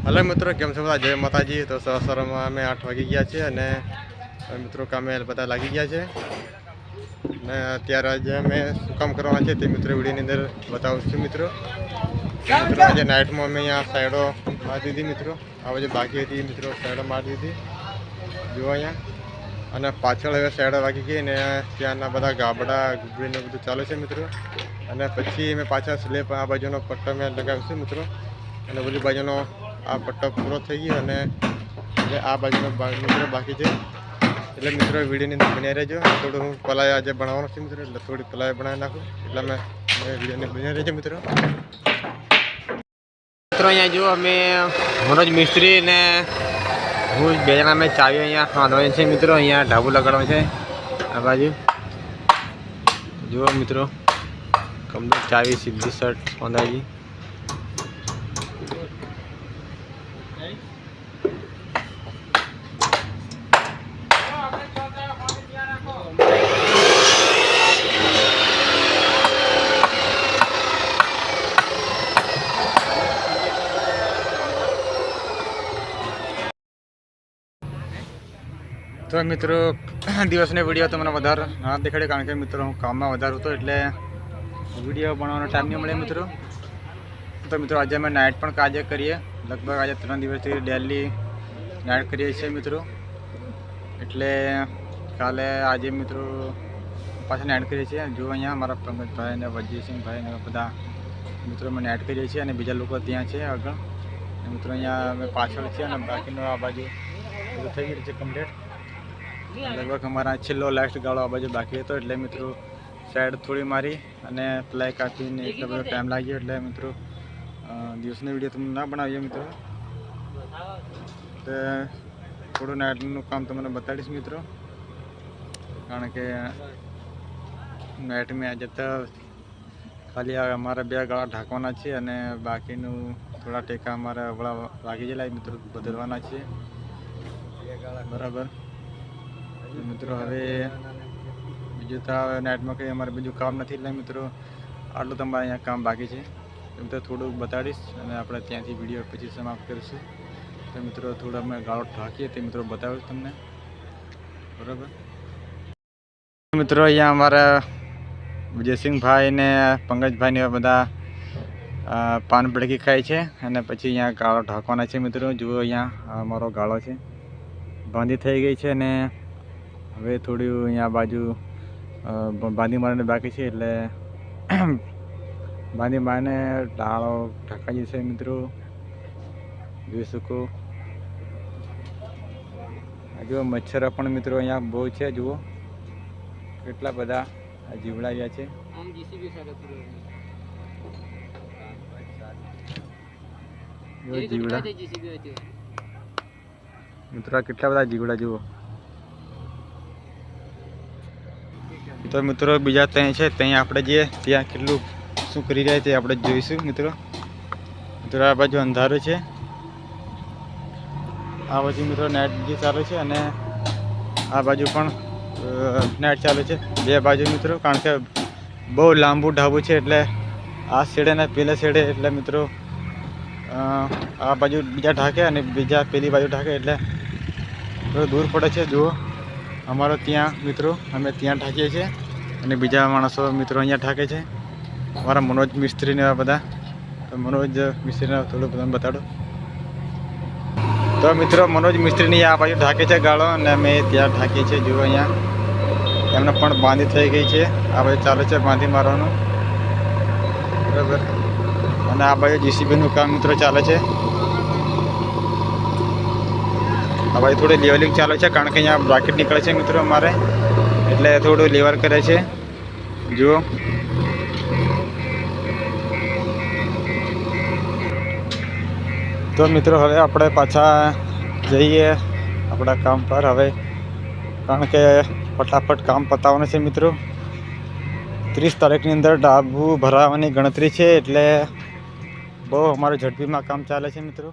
Hello મિત્રો, કેમ છો બધા? જય માતાજી। તો સવારમાં અમે 8 વાગી ગયા છે અને મિત્રો કામે બધા લાગી ગયા છે અને અત્યારે આજે અમે શું કામ કરવાના છે તે મિત્રો વિડીયોની અંદર બતાવું છું। મિત્રો આજે નાઇટમાં અમે અહીંયા સાઈડો મારી દીધી મિત્રો। આ બાજુ બાકી હતી મિત્રો, સાઈડો મારી દીધી જુઓ અહીંયા। અને પાછળ હવે સાઈડો વાગી ગઈ ને ત્યાંના બધા ગાબડા ગુબડીને બધું ચાલે છે મિત્રો। અને પછી અમે પાછા સ્લેબ આ બાજુનો પટ્ટો મેં લગાવીશું મિત્રો। અને બધી બાજુનો આ પટ્ટો પૂરો થઈ ગયો અને આ બાજુનો મિત્રો બાકી છે। એટલે મિત્રો વિડીયોની અંદર બન્યા રહેજો। થોડું હું પલાય આજે બનાવવાનું છે મિત્રો, એટલે થોડી પલાય બનાવી નાખું, એટલે મેં વિડીયોને બન્યા રહેજો મિત્રો। અહીંયા જો અમે મનોજ મિસ્ત્રી ને હું બે જણા અમે ચાવી અહીંયા બાંધવાની છે મિત્રો। અહીંયા ઢાબુ લગાડવાનું છે આ બાજુ જુઓ મિત્રો, કમ્પ્લીટ ચાવી સીધી શર્ટ બાંધાઈ। તો મિત્રો દિવસનો વિડીયો તમને વધારે ના દેખાડે, કારણ કે મિત્રો હું કામમાં વધારે હતો એટલે વિડીયો બનાવવાનો ટાઈમ નહીં મળે મિત્રો। તો મિત્રો આજે અમે નાઇટ પણ કાજે કરીએ, લગભગ આજે 3 દિવસથી ડેલી નાઇટ કરીએ છીએ મિત્રો। એટલે કાલે આજે મિત્રો પાછા નાઇટ કરીએ છીએ। જો અહીંયા મારા પંકજભાઈ ને વજીસિંહભાઈ ને બધા મિત્રો અમે નાઇટ કરીએ છીએ અને બીજા લોકો ત્યાં છે આગળ મિત્રો। અહીંયા અમે પાછળ છીએ અને બાકીનો આ બાજુ બધું થઈ ગયું છે કમ્પ્લીટ। લગભગ અમારા છેલ્લો લાસ્ટ ગાળો આ બાજુ બાકી હતો, એટલે મિત્રો સાઈડ થોડી મારી અને પ્લાય કાપીને એટલો બધો ટાઈમ લાગ્યો, એટલે મિત્રો દિવસનો વિડીયો તમને ના બનાવીએ મિત્રો। તો થોડું નાઇટનું કામ તમને બતાડીશ મિત્રો, કારણ કે નાઇટ મેં આજે તો ખાલી અમારા 2 ગાળા ઢાંકવાના છે અને બાકીનું થોડા ટેકા અમારા વળા વાગી ગયેલા મિત્રો બદલવાના છે બરાબર મિત્રો। હવે બીજું તો નાઇટમાં કંઈ અમારે બીજું કામ નથી, એટલે મિત્રો આટલું તમારે અહીંયા કામ બાકી છે એમ તો થોડુંક બતાડીશ અને આપણે ત્યાંથી વિડીયો પછી સમાપ્ત કરીશું। તો મિત્રો થોડો અમે ગાળો ઢાંકીએ તે મિત્રો બતાવીશ તમને બરાબર મિત્રો। અહીંયા અમારા વિજયસિંહભાઈ ને પંકજભાઈ ને બધા પાન પડીકી ખાય છે અને પછી અહીંયા ગાળો ઢાંકવાના છે મિત્રો। જુઓ અહીંયા અમારો ગાળો છે, બાંધી થઈ ગઈ છે અને હવે થોડું અહીંયા બાજુ બાંધી મારીને બાકી છે, એટલે બાંધી મારીને ડાળો ઢાંકાઈ જશે મિત્રો। જોઈ શકો જુઓ મચ્છરો પણ મિત્રો અહીંયા બહુ છે, જુઓ કેટલા બધા જીવડાવ્યા છે। જીવડા મિત્રો કેટલા બધા જીવડા જુઓ। તો મિત્રો બીજા ત્યાં છે, ત્યાં આપણે જઈએ ત્યાં કેટલું શું કરી રહ્યા તે આપણે જોઈશું મિત્રો। મિત્રો આ બાજુ અંધારું છે, આ બાજુ મિત્રો નાઇટ જે ચાલુ છે અને આ બાજુ પણ નાઇટ ચાલુ છે, 2 બાજુ મિત્રો। કારણ કે બહુ લાંબુ ઢાબુ છે, એટલે આ છેડે ને પેલા છેડે, એટલે મિત્રો આ બાજુ બીજા ઢાંકે અને બીજા પેલી બાજુ ઢાંકે, એટલે થોડું દૂર પડે છે। જુઓ અમારો ત્યાં મિત્રો અમે ત્યાં ઢાંકીએ છીએ અને બીજા માણસો મિત્રો અહીંયા ઢાંકે છે, અમારા મનોજ મિસ્ત્રીને એવા બધા। તો મનોજ મિસ્ત્રીને થોડું બધા બતાડો। તો મિત્રો મનોજ મિસ્ત્રીની આ બાજુ ઢાંકે છે ગાળો અને અમે ત્યાં ઢાંકીએ છીએ। જુઓ અહીંયા એમને પણ બાંધી થઈ ગઈ છે, આ બાજુ ચાલે છે બાંધી મારવાનું બરાબર। અને આ બાજુ જીસીબીનું કામ મિત્રો ચાલે છે, આ બાજુ થોડી લેવલિંગ ચાલે છે, કારણ કે અહીંયા બ્રાકેટ નીકળે છે મિત્રો અમારે, એટલે થોડું લેવલ કરે છે જુઓ। તો મિત્રો હવે આપણે પાછા જઈએ આપણા કામ પર હવે, કારણ કે ફટાફટ કામ પતાવવાનું છે મિત્રો। 30 તારીખની અંદર ડાબુ ભરાવાની ગણતરી છે, એટલે બહુ અમારું ઝડપીમાં કામ ચાલે છે મિત્રો।